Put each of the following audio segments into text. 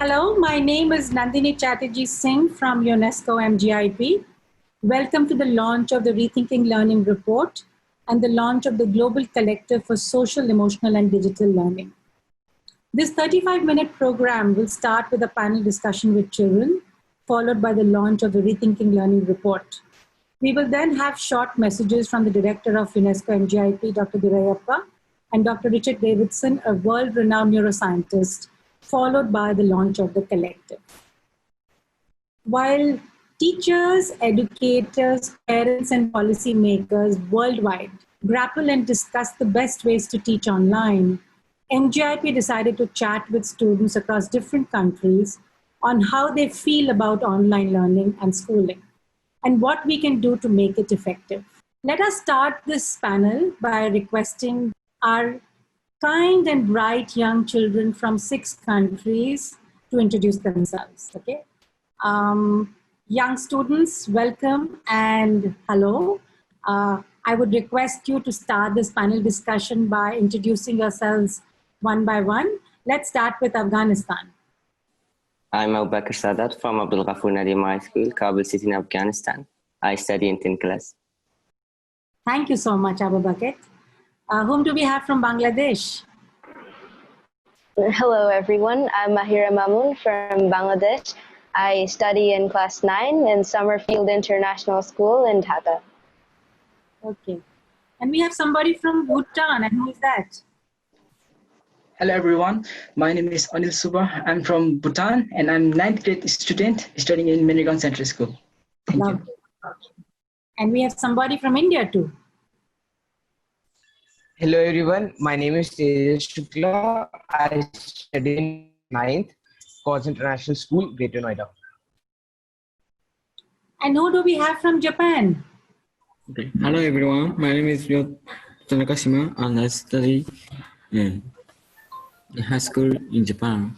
Hello, my name is Nandini Chatterjee Singh from UNESCO MGIEP. Welcome to the launch of the Rethinking Learning report and the launch of the Global Collective for Social, Emotional and Digital Learning. This 35-minute program will start with a panel discussion with children, followed by the launch of the Rethinking Learning report. We will then have short messages from the Director of UNESCO MGIEP, Dr. Durayappa, and Dr. Richard Davidson, a world-renowned neuroscientist, followed by the launch of the collective. While teachers, educators, parents, and policymakers worldwide grapple and discuss the best ways to teach online, MGIP decided to chat with students across different countries on how they feel about online learning and schooling, and what we can do to make it effective. Let us start this panel by requesting our kind and bright young children from 6 countries to introduce themselves, okay? Young students, welcome and hello. I would request you to start this panel discussion by introducing yourselves one by one. Let's start with Afghanistan. I'm Abu Bakr Sadat from Abdul Ghafoor Nadim High School, Kabul City in Afghanistan. I study in 10th class. Thank you so much, Abu Bakr. Whom do we have from Bangladesh? Hello, everyone. I'm Mahira Mamoon from Bangladesh. I study in class 9 in Summerfield International School in Dhaka. Okay. And we have somebody from Bhutan. And who is that? Hello, everyone. My name is Anil Suba. I'm from Bhutan, and I'm 9th grade student studying in Minigan Central School. Thank you. And we have somebody from India too. Hello everyone, my name is Tejas Shukla. I study in 9th College International School, Greater Noida. And who do we have from Japan? Okay. Hello everyone, my name is Ryo Tanakashima and I study in high school in Japan.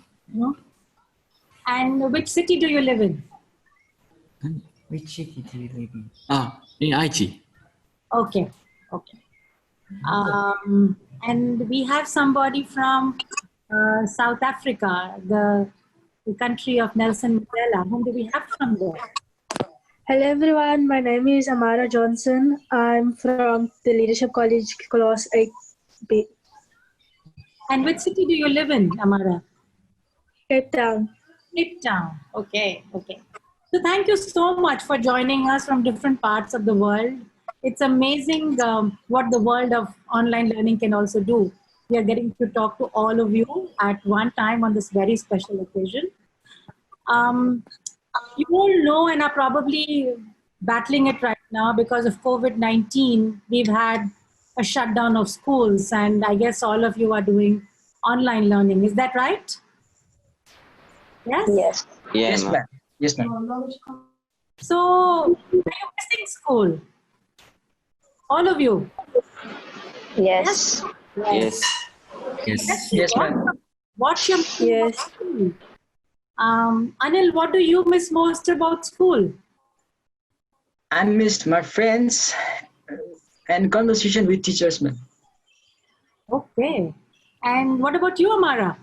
And which city do you live in? Which city do you live in? In Aichi. Okay, okay. And we have somebody from South Africa, the country of Nelson Mandela. Whom do we have from there? Hello everyone, my name is Amara Johnson. I'm from the Leadership College, Class 8B. And which city do you live in, Amara? Cape Town. Cape Town, okay, okay. So thank you so much for joining us from different parts of the world. It's amazing what the world of online learning can also do. We are getting to talk to all of you at one time on this very special occasion. You all know and are probably battling it right now because of COVID-19. We've had a shutdown of schools, and I guess all of you are doing online learning. Is that right? Yes? Yes. Yeah, Yes, ma'am. Yes, ma'am. So, are you missing school? All of you? Yes. Yes. Yes. Yes, ma'am. What's your Yes. Anil, what do you miss most about school? I missed my friends and conversation with teachers, ma'am. Okay. And what about you, Amara?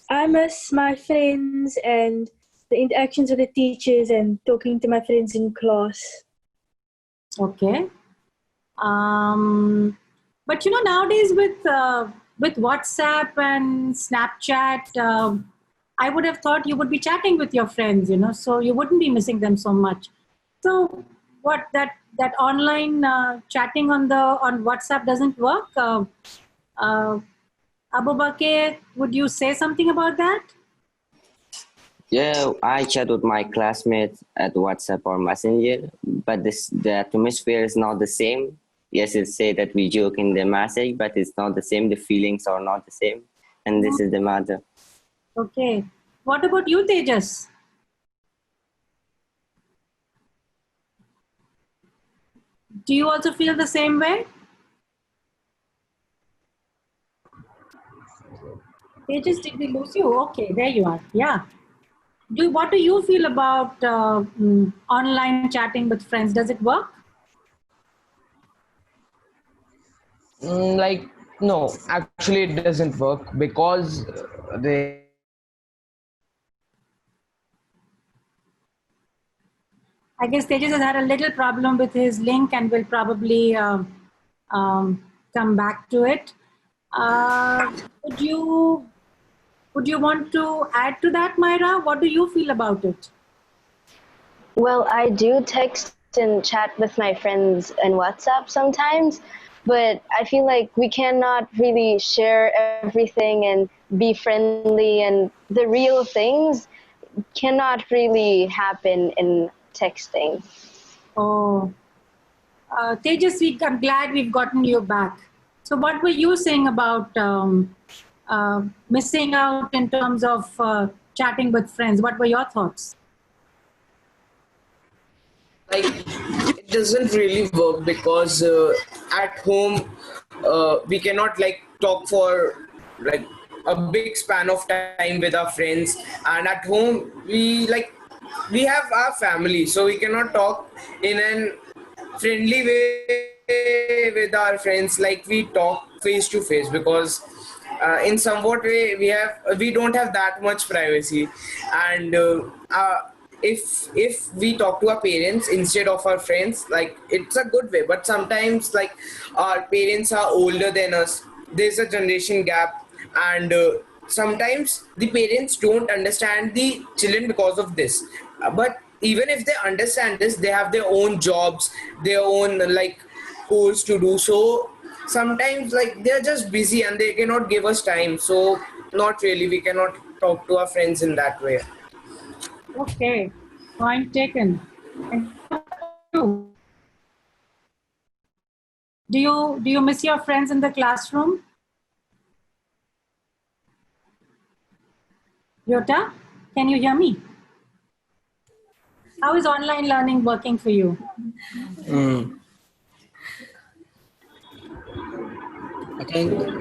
I miss my friends and the interactions with the teachers and talking to my friends in class. Okay. But you know, nowadays with WhatsApp and Snapchat, I would have thought you would be chatting with your friends, you know, so you wouldn't be missing them so much. So what that online chatting on WhatsApp doesn't work? Abu Bakr, would you say something about that? Yeah, I chat with my classmates at WhatsApp or Messenger, but the atmosphere is not the same. Yes, it say that we joke in the message, but it's not the same. The feelings are not the same, and this is the matter. Okay. What about you, Tejas? Do you also feel the same way? Tejas, did we lose you? Okay, there you are. Yeah. What do you feel about online chatting with friends? Does it work? No, actually it doesn't work because they I guess Tejas has had a little problem with his link and will probably come back to it. Would you want to add to that, Myra? What do you feel about it? Well, I do text and chat with my friends in WhatsApp sometimes, but I feel like we cannot really share everything and be friendly, and the real things cannot really happen in texting. Oh, Tejas, I'm glad we've gotten you back. So what were you saying about missing out in terms of chatting with friends? What were your thoughts? Like, it doesn't really work because at home we cannot like talk for like a big span of time with our friends, and at home we have our family, so we cannot talk in an friendly way with our friends like we talk face to face, because in somewhat way we don't have that much privacy. And if we talk to our parents instead of our friends, like it's a good way, but sometimes like our parents are older than us, there's a generation gap, and sometimes the parents don't understand the children because of this. But even if they understand this, they have their own jobs, their own like course to do, so sometimes like they're just busy and they cannot give us time, so not really, we cannot talk to our friends in that way. Okay, point taken. And you? Do you miss your friends in the classroom? Yota, can you hear me? How is online learning working for you?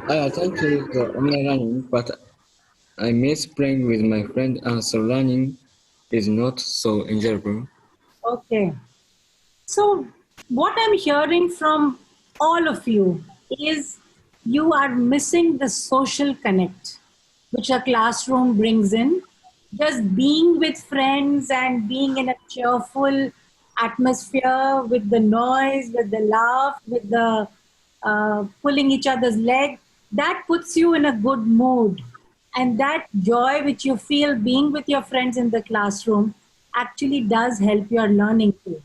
I attend to the online learning, but I miss playing with my friend, and so learning is not so enjoyable. Okay. So what I'm hearing from all of you is you are missing the social connect, which a classroom brings in. Just being with friends and being in a cheerful atmosphere with the noise, with the laugh, with the pulling each other's leg, that puts you in a good mood. And that joy which you feel being with your friends in the classroom actually does help your learning too.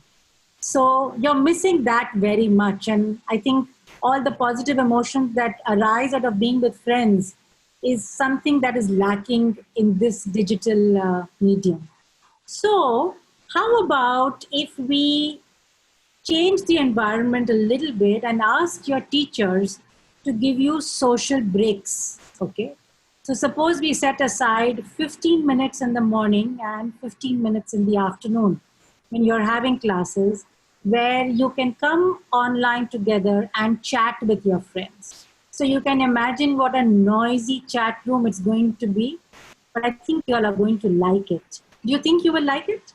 So you're missing that very much. And I think all the positive emotions that arise out of being with friends is something that is lacking in this digital medium. So, how about if we change the environment a little bit and ask your teachers to give you social breaks? Okay. So, suppose we set aside 15 minutes in the morning and 15 minutes in the afternoon when you're having classes, where you can come online together and chat with your friends. So you can imagine what a noisy chat room it's going to be, but I think you all are going to like it. Do you think you will like it?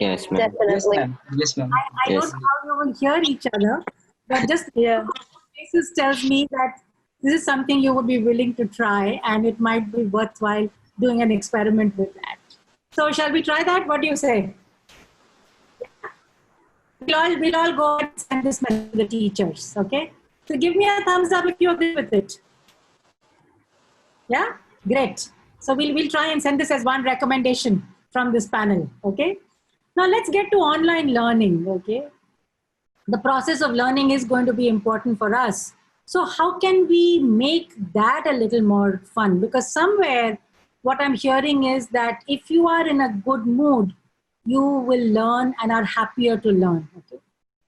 Yes, ma'am. Yes, Definitely. ma'am. Yes, ma'am. I don't Yes. know how you will hear each other, but just Yeah. faces tells me that this is something you would be willing to try, and it might be worthwhile doing an experiment with that. So shall we try that? What do you say? We'll all go and send this message to the teachers, okay? So give me a thumbs up if you agree with it. Yeah? Great. So we'll try and send this as one recommendation from this panel, okay? Now let's get to online learning, okay? The process of learning is going to be important for us. So how can we make that a little more fun? Because somewhere what I'm hearing is that if you are in a good mood, you will learn and are happier to learn. Okay.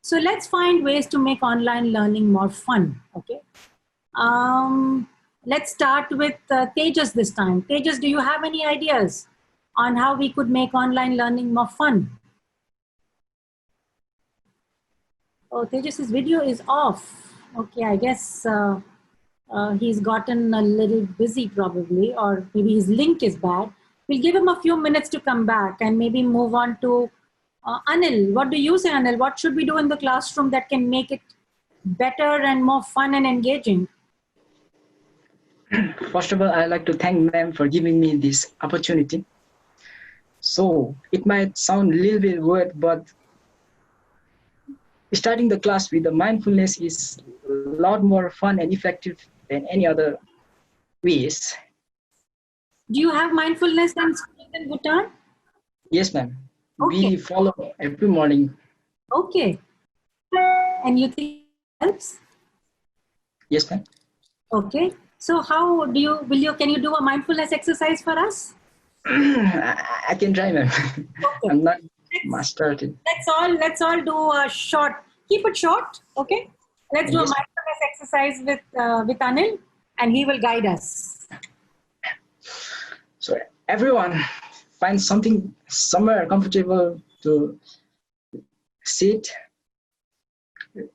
So let's find ways to make online learning more fun. Okay. Let's start with Tejas this time. Tejas, do you have any ideas on how we could make online learning more fun? Oh, Tejas's video is off. Okay, I guess he's gotten a little busy probably, or maybe his link is bad. We'll give him a few minutes to come back and maybe move on to Anil. What do you say, Anil? What should we do in the classroom that can make it better and more fun and engaging? First of all, I'd like to thank ma'am for giving me this opportunity. So it might sound a little bit weird, but starting the class with the mindfulness is a lot more fun and effective than any other ways. Do you have mindfulness in school in Bhutan? Yes, ma'am. Okay. We follow every morning. Okay. And you think it helps? Yes, ma'am. Okay. So how do you, can you do a mindfulness exercise for us? I can try, ma'am. Okay. I'm not master at it. Let's all do a short, keep it short. Okay. Let's do a Yes. mindfulness exercise with Anil, and he will guide us. So everyone find something somewhere comfortable to sit,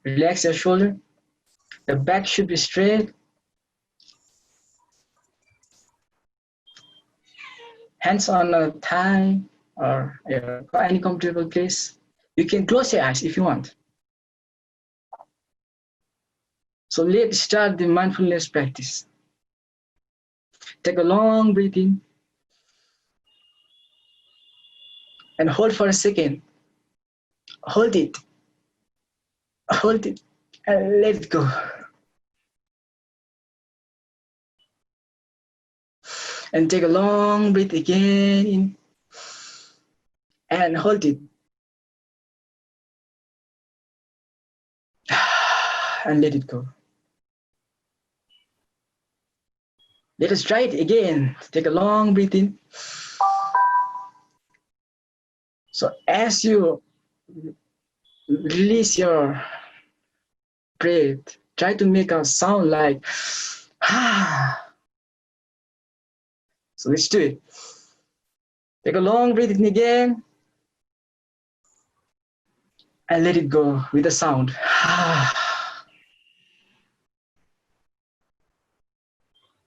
relax your shoulder. The back should be straight. Hands on a thigh or any comfortable place. You can close your eyes if you want. So let's start the mindfulness practice. Take a long breath in and hold for a second. Hold it, and let it go. And take a long breath again in and hold it. And let it go. Let us try it again. Take a long breath in. So as you release your breath, try to make a sound like So let's do it. Take a long breath in again and let it go with a sound.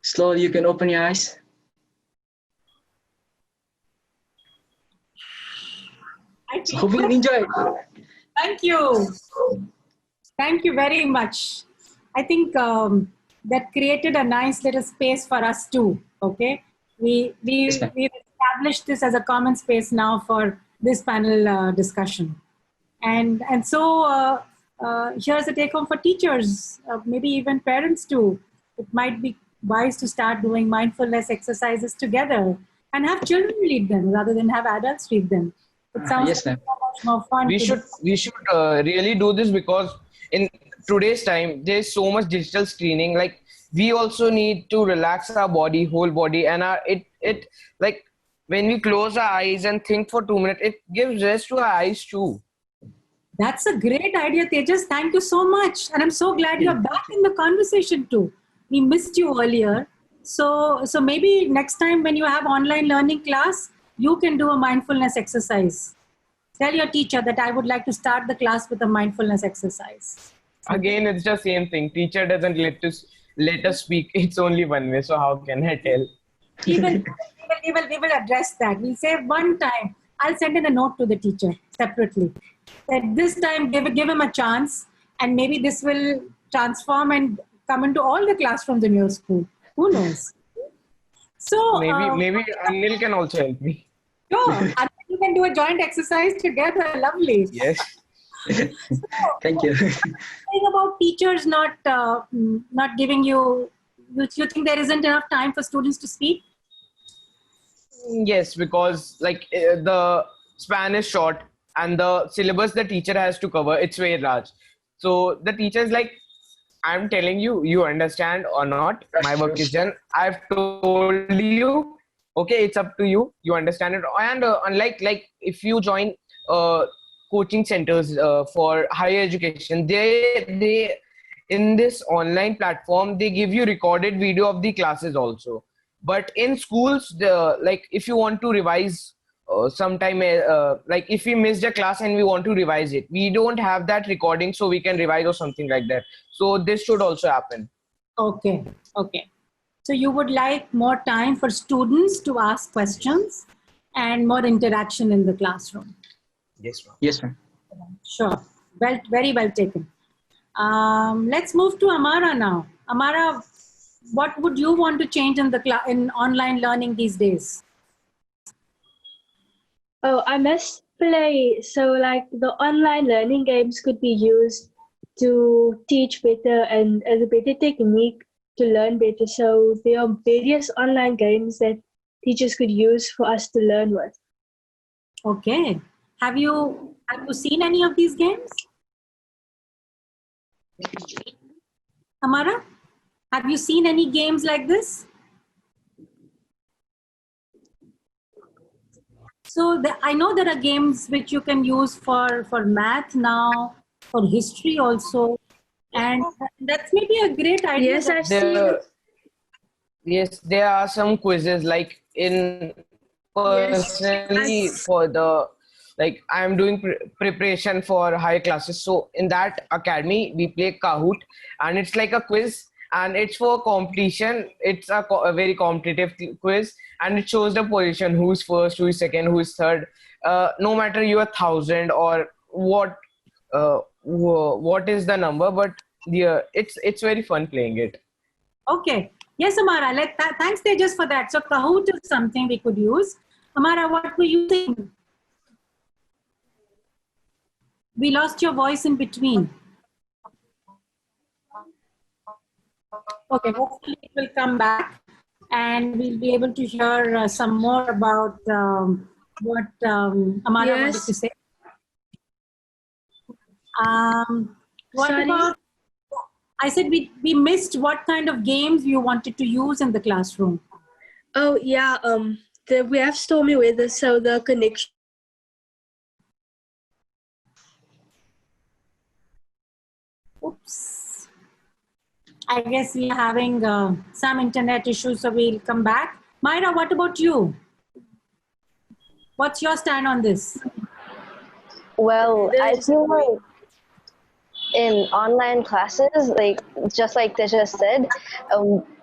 Slowly you can open your eyes. So hope you enjoy it. Thank you. Thank you very much. I think that created a nice little space for us too. Okay, we've established this as a common space now for this panel discussion, and so here's a take home for teachers, maybe even parents too. It might be wise to start doing mindfulness exercises together and have children read them rather than have adults read them. It sounds Yes, ma'am. so much more fun. We should really do this, because in today's time there's so much digital screening. Like, we also need to relax our body, whole body, and it like when we close our eyes and think for 2 minutes, it gives rest to our eyes too. That's a great idea, Tejas. Thank you so much. And I'm so glad you're back in the conversation too. We missed you earlier. So maybe next time when you have online learning class, you can do a mindfulness exercise. Tell your teacher that I would like to start the class with a mindfulness exercise. Again, it's the same thing. Teacher doesn't let us speak. It's only one way. So how can I tell? We will address that. We'll say one time, I'll send in a note to the teacher separately. That this time, give him a chance, and maybe this will transform and come into all the classrooms in your school. Who knows? So maybe Anil can also help me. Sure, and you can do a joint exercise together. Lovely. Yes. Thank you. Saying about teachers not giving you think there isn't enough time for students to speak? Yes, because like the span is short and the syllabus the teacher has to cover, it's very large. So the teacher is like, I'm telling you, you understand or not, my work is done. I've told you, okay, it's up to you. You understand it. And unlike like if you join coaching centers for higher education, they in this online platform, they give you recorded video of the classes also. But in schools, like if you want to revise sometime, like if we missed a class and we want to revise it, we don't have that recording, so we can revise or something like that. So this should also happen. Okay. So you would like more time for students to ask questions and more interaction in the classroom. Yes, ma'am. Yes, ma'am. Sure. Well, very well taken. Let's move to Amara now. Amara, what would you want to change in online learning these days? Oh, I miss play. So like the online learning games could be used to teach better and as a better technique to learn better. So there are various online games that teachers could use for us to learn with. Okay. Have you seen any of these games? Amara, have you seen any games like this? So I know there are games which you can use for math now, for history also, and that's maybe a great idea. Yes, I've seen There, it. yes, there are some quizzes like in Yes, personally I've for the like I'm doing preparation for higher classes. So in that academy we play Kahoot, and it's like a quiz, and it's for competition. It's a very competitive quiz, and it shows the position, who's first, who is second, who is third. No matter you are 1,000 or what is the number, but it's very fun playing it. Okay. Yes, Amara. Thanks, Tejas, for that. So Kahoot is something we could use. Amara, what were you saying? We lost your voice in between. Okay, hopefully it will come back and we'll be able to hear some more about what Amara wanted to yes. say. What Sorry. about, I said we missed what kind of games you wanted to use in the classroom. Oh yeah. We have stormy weather, so the connection. Oops. I guess we are having some internet issues, so we'll come back. Myra, what about you? What's your stand on this? Well, I feel like in online classes, like just like Tisha said,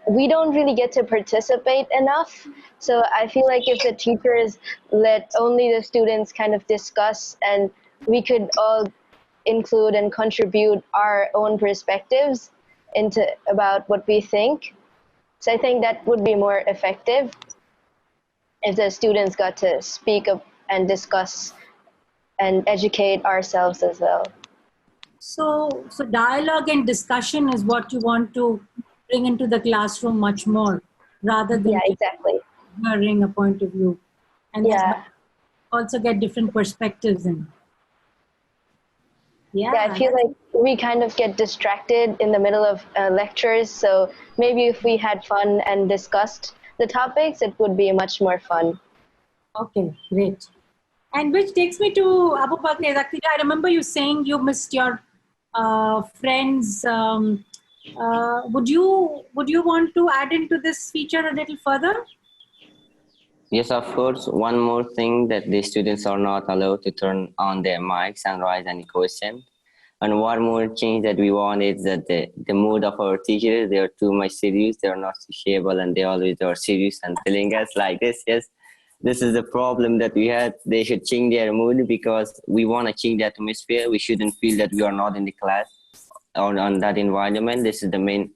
we don't really get to participate enough. So I feel like if the teachers let only the students kind of discuss, and we could all include and contribute our own perspectives into about what we think. So I think that would be more effective if the students got to speak up and discuss and educate ourselves as well. So dialogue and discussion is what you want to bring into the classroom much more, rather than Yeah, exactly. hearing a point of view, and Yeah. also get different perspectives in. Yeah, I feel like we kind of get distracted in the middle of lectures. So maybe if we had fun and discussed the topics, it would be much more fun. Okay, great. And which takes me to Abu Bakr. I remember you saying you missed your friends. Would you want to add into this feature a little further? Yes, of course. One more thing, that the students are not allowed to turn on their mics and raise any question. And one more change that we want is that the mood of our teachers, they are too much serious, they are not sociable, and they always are serious and telling us like this. Yes, this is the problem that we had. They should change their mood, because we want to change the atmosphere. We shouldn't feel that we are not in the class or on that environment. This is the main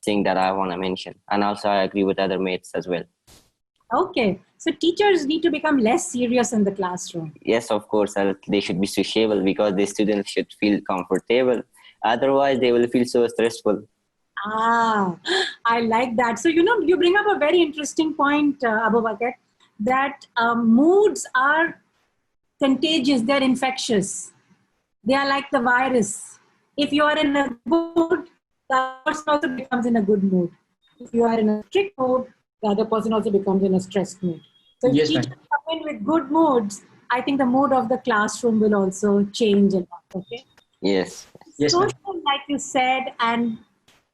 thing that I want to mention. And also I agree with other mates as well. Okay, so teachers need to become less serious in the classroom. Yes, of course, they should be sociable, because the students should feel comfortable. Otherwise, they will feel so stressful. Ah, I like that. So, you bring up a very interesting point, Abu Bakr, that moods are contagious, they're infectious. They are like the virus. If you are in a good mood, the other person also becomes in a good mood. If you are in a strict mood, the other person also becomes in a stressed mood. So if teachers come in with good moods, I think the mood of the classroom will also change a lot. Okay. Yes. Social, like you said, and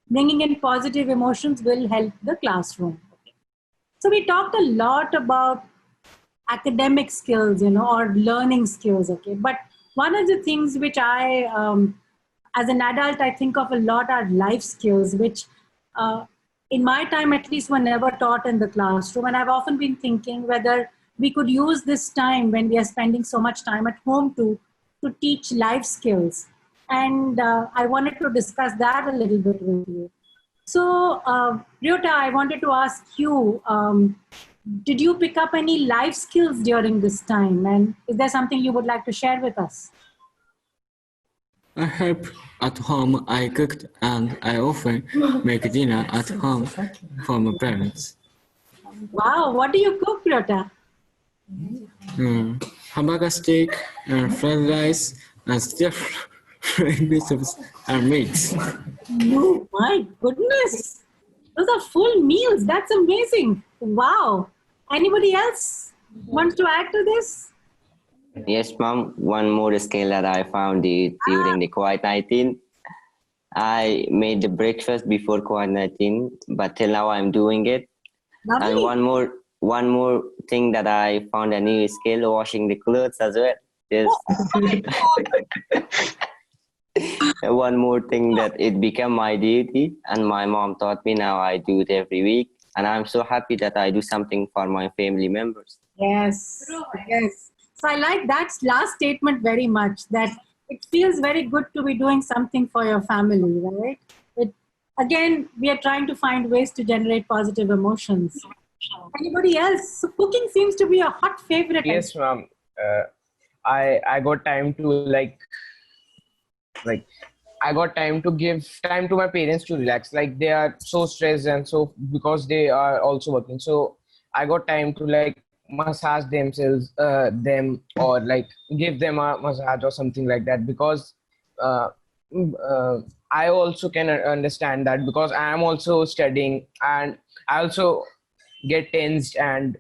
bringing in positive emotions will help the classroom. Okay. So we talked a lot about academic skills, or learning skills. Okay. But one of the things which as an adult, I think of a lot are life skills, which in my time at least were never taught in the classroom. And I've often been thinking whether we could use this time when we are spending so much time at home to teach life skills. And I wanted to discuss that a little bit with you. So, Ryota, I wanted to ask you, did you pick up any life skills during this time? And is there something you would like to share with us? I help at home. I cooked and I often make dinner at home for my parents. Wow, what do you cook, Priyota? Hamburger steak, fried rice, and stir-fried vegetables and meats. Oh my goodness. Those are full meals. That's amazing. Wow. Anybody else wants to add to this? Yes, mom. One more skill that I found during the COVID-19. I made the breakfast before COVID-19, but till now I'm doing it. Lovely. And one more thing that I found a new skill, washing the clothes as well. Yes. One more thing that it became my duty, and my mom taught me. Now I do it every week, and I'm so happy that I do something for my family members. Yes. Yes. So I like that last statement very much, that it feels very good to be doing something for your family, right? Again, we are trying to find ways to generate positive emotions. Anybody else? So cooking seems to be a hot favorite. Yes, ma'am. I got time to like I got time to give time to my parents to relax. Like they are so stressed and so because they are also working. So I got time to like massage them or like give them a massage or something like that, because I also can understand that, because I am also studying and I also get tensed, and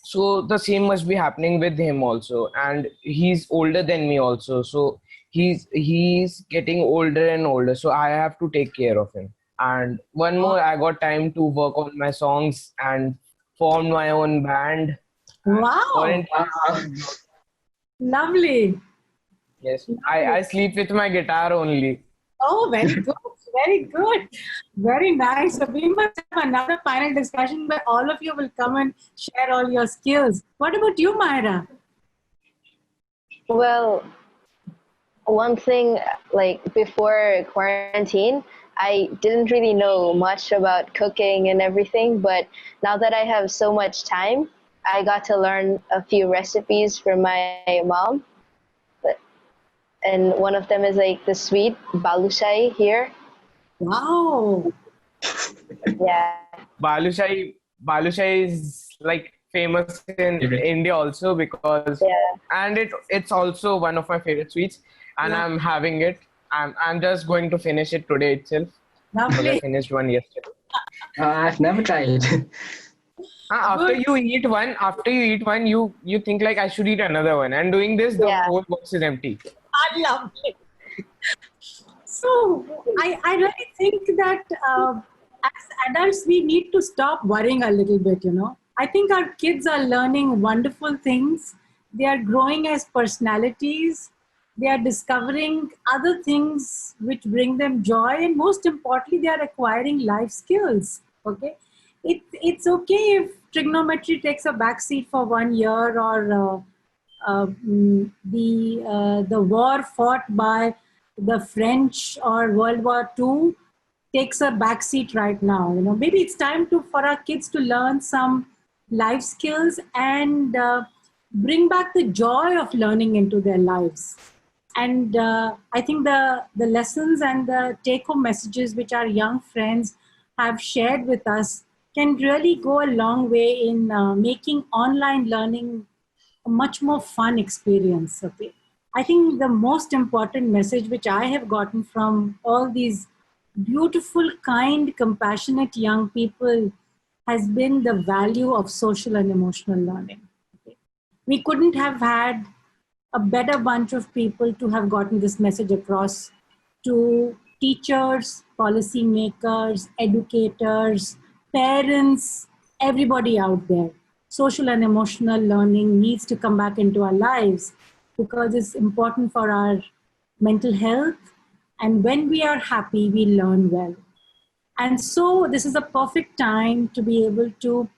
so the same must be happening with him also, and he's older than me also, so he's getting older and older, so I have to take care of him. And one more, I got time to work on my songs and form my own band. Wow. Lovely. Yes, I sleep with my guitar only. Oh, very good. Very good. Very nice. So we must have another final discussion where all of you will come and share all your skills. What about you, Myra? Well, one thing, like before quarantine, I didn't really know much about cooking and everything, but now that I have so much time, I got to learn a few recipes from my mom. And one of them is like the sweet balushai here. Wow. Yeah. Balushai is like famous in India also, because and it's also one of my favorite sweets, and I'm having it. I'm just going to finish it today itself. Lovely. I finished one yesterday. I've never tried it. After you eat one, you think like I should eat another one, and doing this, the whole box is empty. I love it. So I really think that as adults, we need to stop worrying a little bit, you know. I think our kids are learning wonderful things. They are growing as personalities. They are discovering other things which bring them joy. And most importantly, they are acquiring life skills. Okay. It's okay if trigonometry takes a backseat for 1 year, or the war fought by the French or World War II takes a backseat right now. You know, maybe it's time for our kids to learn some life skills and bring back the joy of learning into their lives. And I think the lessons and the take-home messages which our young friends have shared with us can really go a long way in making online learning a much more fun experience. Okay, I think the most important message which I have gotten from all these beautiful, kind, compassionate young people has been the value of social and emotional learning. Okay? We couldn't have had a better bunch of people to have gotten this message across to teachers, policymakers, educators, parents, everybody out there. Social and emotional learning needs to come back into our lives because it's important for our mental health. And when we are happy, we learn well. And so this is a perfect time to be able to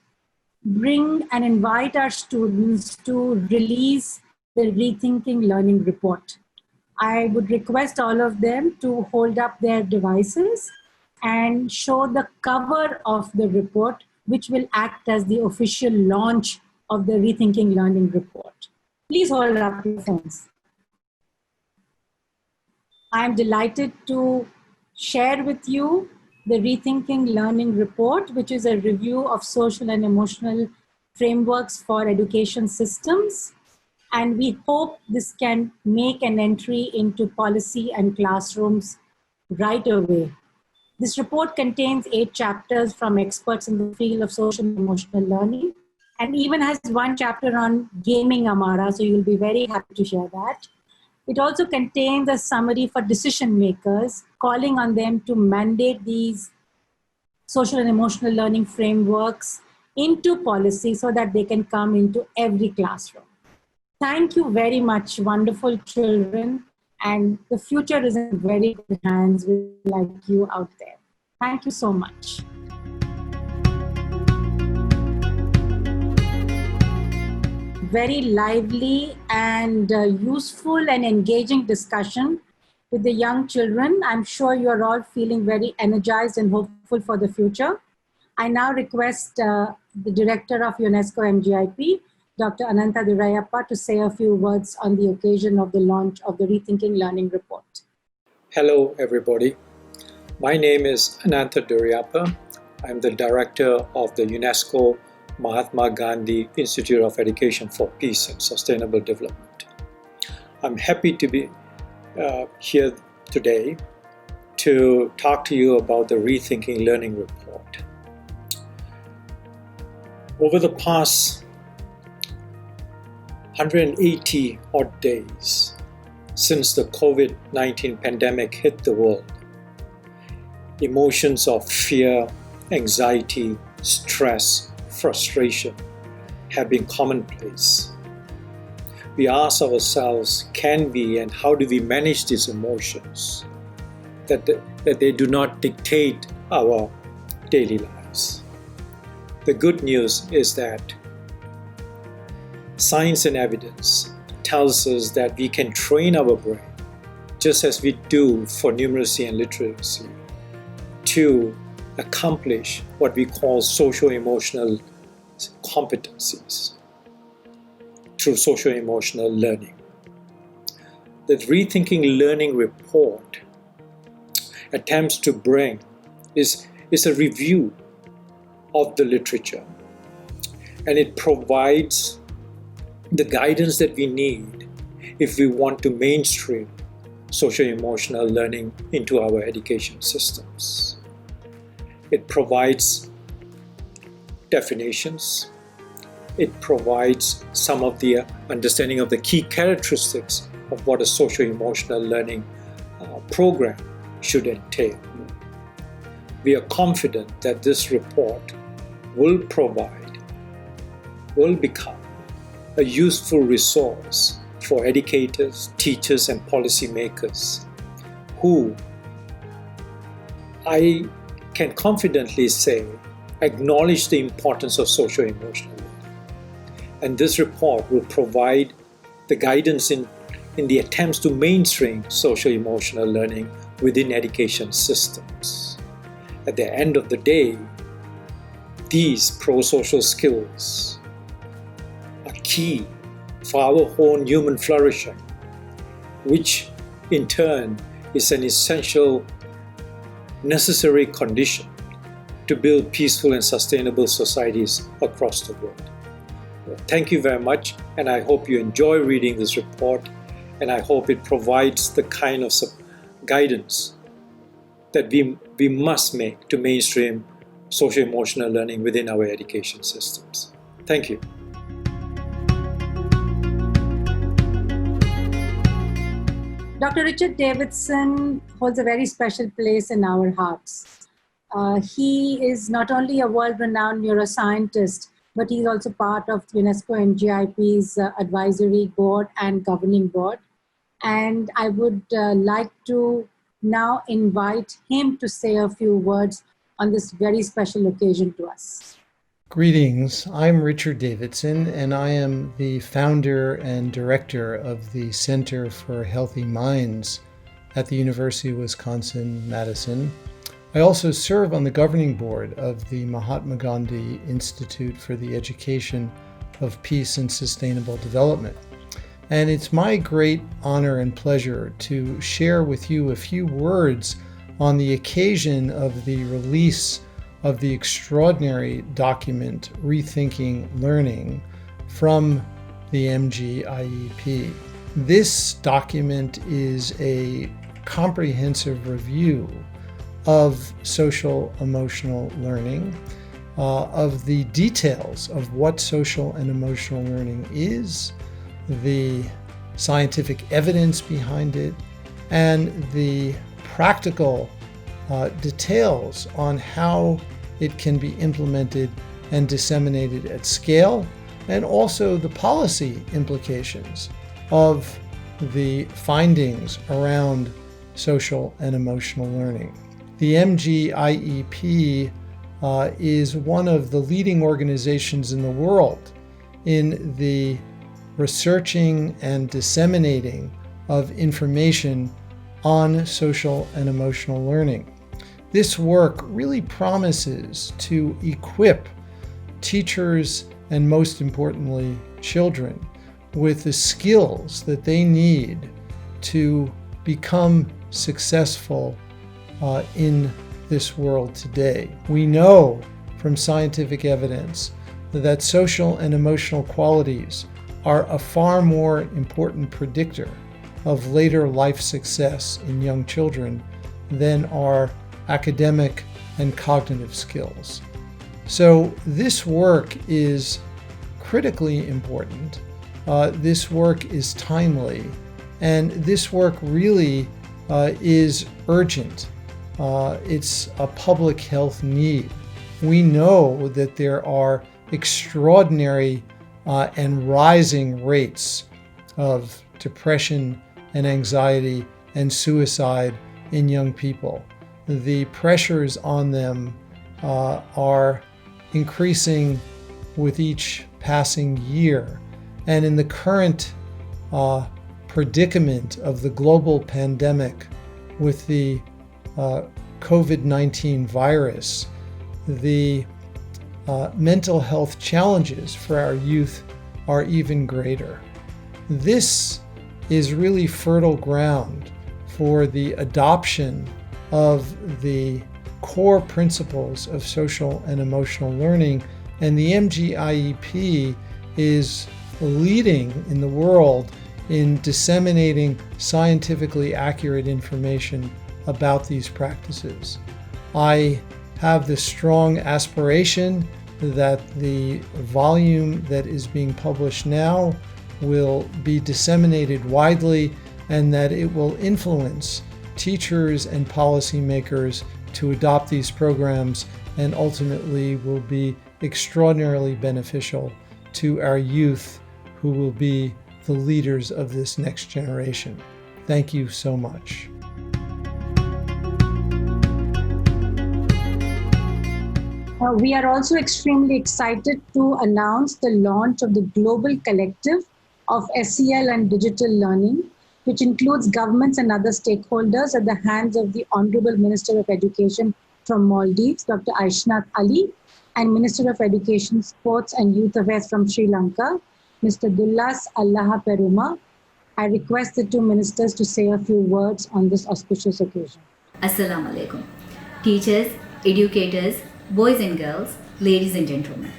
bring and invite our students to release the Rethinking Learning report. I would request all of them to hold up their devices and show the cover of the report, which will act as the official launch of the Rethinking Learning report. Please hold up your phones. I am delighted to share with you the Rethinking Learning report, which is a review of social and emotional frameworks for education systems. And we hope this can make an entry into policy and classrooms right away. This report contains 8 chapters from experts in the field of social and emotional learning, and even has 1 chapter on gaming, Amara, so you'll be very happy to share that. It also contains a summary for decision makers, calling on them to mandate these social and emotional learning frameworks into policy so that they can come into every classroom. Thank you very much, wonderful children, and the future is in very good hands with like you out there. Thank you so much. Very lively and useful and engaging discussion with the young children. I'm sure you're all feeling very energized and hopeful for the future. I now request the Director of UNESCO MGIEP, Dr. Ananta Durayappa, to say a few words on the occasion of the launch of the Rethinking Learning report. Hello, everybody. My name is Ananta Durayappa. I'm the Director of the UNESCO Mahatma Gandhi Institute of Education for Peace and Sustainable Development. I'm happy to be here today to talk to you about the Rethinking Learning report. Over the past 180 odd days since the COVID-19 pandemic hit the world, emotions of fear, anxiety, stress, frustration have been commonplace. We ask ourselves, can we and how do we manage these emotions that they do not dictate our daily lives? The good news is that science and evidence tells us that we can train our brain, just as we do for numeracy and literacy, to accomplish what we call social-emotional competencies through social-emotional learning. The Rethinking Learning report attempts to bring is a review of the literature, and it provides the guidance that we need if we want to mainstream social-emotional learning into our education systems. It provides definitions. It provides some of the understanding of the key characteristics of what a social-emotional learning program should entail. We are confident that this report will become a useful resource for educators, teachers, and policymakers who, I can confidently say, acknowledge the importance of social-emotional learning. And this report will provide the guidance in the attempts to mainstream social-emotional learning within education systems. At the end of the day, these pro-social skills are key for our own human flourishing, which in turn is an essential, necessary condition to build peaceful and sustainable societies across the world. Thank you very much, and I hope you enjoy reading this report, and I hope it provides the kind of guidance that we must make to mainstream social-emotional learning within our education systems. Thank you. Dr. Richard Davidson holds a very special place in our hearts. He is not only a world-renowned neuroscientist, but he's also part of UNESCO MGIEP's advisory board and governing board. And I would like to now invite him to say a few words on this very special occasion to us. Greetings, I'm Richard Davidson, and I am the founder and director of the Center for Healthy Minds at the University of Wisconsin-Madison. I also serve on the governing board of the Mahatma Gandhi Institute for the Education of Peace and Sustainable Development. And it's my great honor and pleasure to share with you a few words on the occasion of the release of the extraordinary document Rethinking Learning from the MGIEP. This document is a comprehensive review of social emotional learning, of the details of what social and emotional learning is, the scientific evidence behind it, and the practical details on how it can be implemented and disseminated at scale, and also the policy implications of the findings around social and emotional learning. The MGIEP is one of the leading organizations in the world in the researching and disseminating of information on social and emotional learning. This work really promises to equip teachers and, most importantly, children with the skills that they need to become successful in this world today. We know from scientific evidence that social and emotional qualities are a far more important predictor of later life success in young children than are academic and cognitive skills. So this work is critically important. This work is timely, and this work really is urgent. It's a public health need. We know that there are extraordinary and rising rates of depression and anxiety and suicide in young people. The pressures on them are increasing with each passing year. And in the current predicament of the global pandemic with the COVID-19 virus, the mental health challenges for our youth are even greater. This is really fertile ground for the adoption of the core principles of social and emotional learning, and the MGIEP is leading in the world in disseminating scientifically accurate information about these practices. I have the strong aspiration that the volume that is being published now will be disseminated widely, and that it will influence teachers and policymakers to adopt these programs, and ultimately will be extraordinarily beneficial to our youth, who will be the leaders of this next generation. Thank you so much. We are also extremely excited to announce the launch of the global collective of SEL and Digital Learning, which includes governments and other stakeholders at the hands of the Honorable Minister of Education from Maldives, Dr. Aishnat Ali, and Minister of Education, Sports and Youth Affairs from Sri Lanka, Mr. Dullas Allah Peruma. I request the two ministers to say a few words on this auspicious occasion. Assalamu alaikum. Teachers, educators, boys and girls, ladies and gentlemen.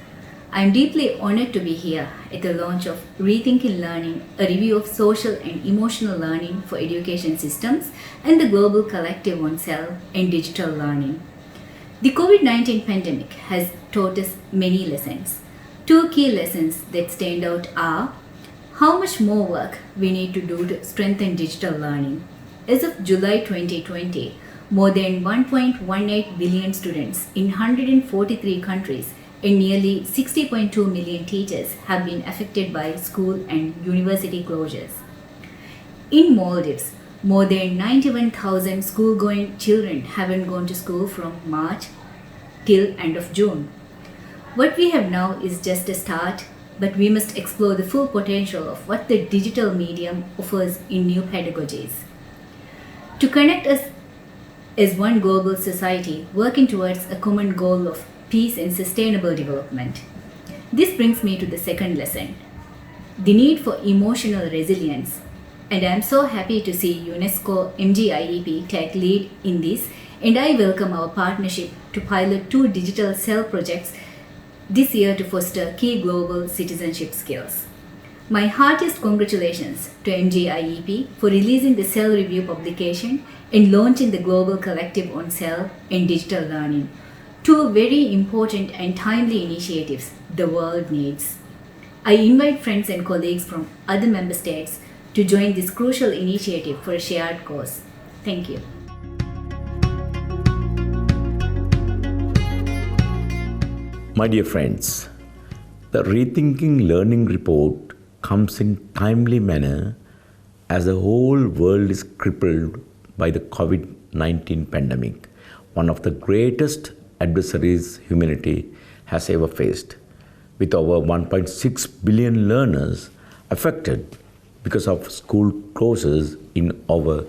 I am deeply honored to be here at the launch of Rethinking Learning, a review of social and emotional learning for education systems, and the global collective on SEL and digital learning. The COVID-19 pandemic has taught us many lessons. Two key lessons that stand out are how much more work we need to do to strengthen digital learning. As of July 2020, more than 1.18 billion students in 143 countries and nearly 60.2 million teachers have been affected by school and university closures. In Maldives, more than 91,000 school-going children haven't gone to school from March till end of June. What we have now is just a start, but we must explore the full potential of what the digital medium offers in new pedagogies. To connect us as one global society working towards a common goal of peace and sustainable development. This brings me to the second lesson, the need for emotional resilience. And I am so happy to see UNESCO MGIEP take lead in this, and I welcome our partnership to pilot 2 digital SEL projects this year to foster key global citizenship skills. My heartiest congratulations to MGIEP for releasing the SEL review publication and launching the Global Collective on SEL and Digital Learning, 2 very important and timely initiatives the world needs. I invite friends and colleagues from other member states to join this crucial initiative for a shared cause. Thank you. My dear friends, the Rethinking Learning report comes in timely manner as the whole world is crippled by the COVID-19 pandemic, one of the greatest adversaries humanity has ever faced, with over 1.6 billion learners affected because of school closures in over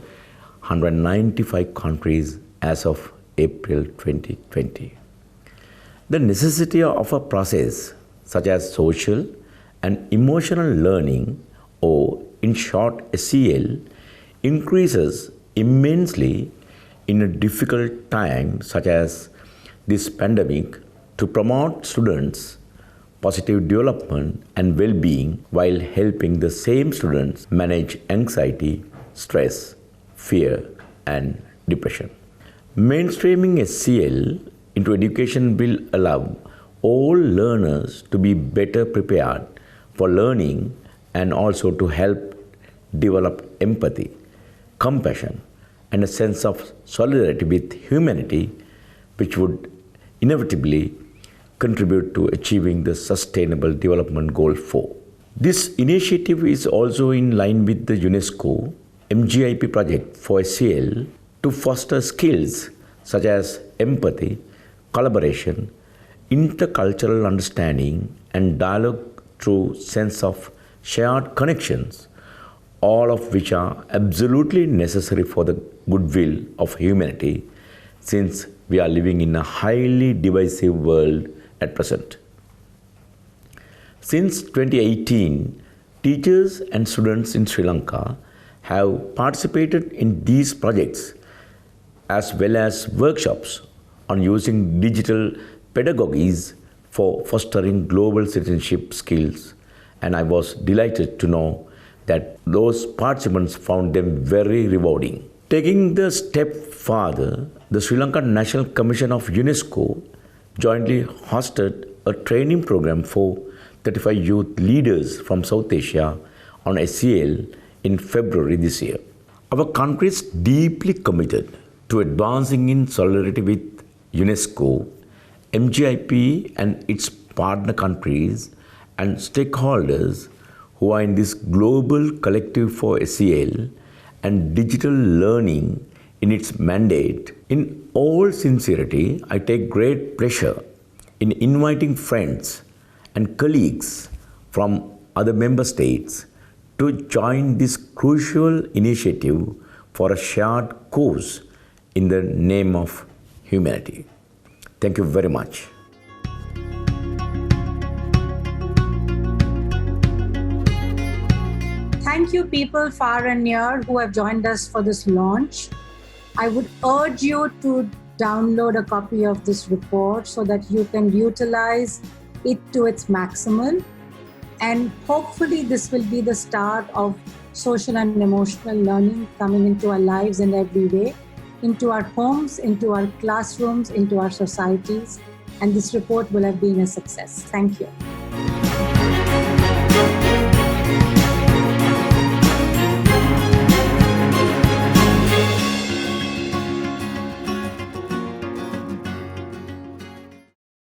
195 countries as of April 2020. The necessity of a process such as social and emotional learning, or in short SEL, increases immensely in a difficult time such as this pandemic to promote students' positive development and well-being while helping the same students manage anxiety, stress, fear, and depression. Mainstreaming SEL into education will allow all learners to be better prepared for learning and also to help develop empathy, compassion, and a sense of solidarity with humanity, which would inevitably contribute to achieving the Sustainable Development Goal 4. This initiative is also in line with the UNESCO MGIEP project for SEL to foster skills such as empathy, collaboration, intercultural understanding, and dialogue through sense of shared connections, all of which are absolutely necessary for the goodwill of humanity, since we are living in a highly divisive world at present. Since 2018, teachers and students in Sri Lanka have participated in these projects as well as workshops on using digital pedagogies for fostering global citizenship skills, and I was delighted to know that those participants found them very rewarding. Taking the step further, the Sri Lankan National Commission of UNESCO jointly hosted a training program for 35 youth leaders from South Asia on SEL in February this year. Our country is deeply committed to advancing in solidarity with UNESCO, MGIEP and its partner countries and stakeholders who are in this global collective for SEL and digital learning in its mandate. In all sincerity, I take great pleasure in inviting friends and colleagues from other member states to join this crucial initiative for a shared cause in the name of humanity. Thank you very much. Thank you, people far and near who have joined us for this launch. I would urge you to download a copy of this report so that you can utilize it to its maximum. And hopefully this will be the start of social and emotional learning coming into our lives in every way, into our homes, into our classrooms, into our societies. And this report will have been a success. Thank you.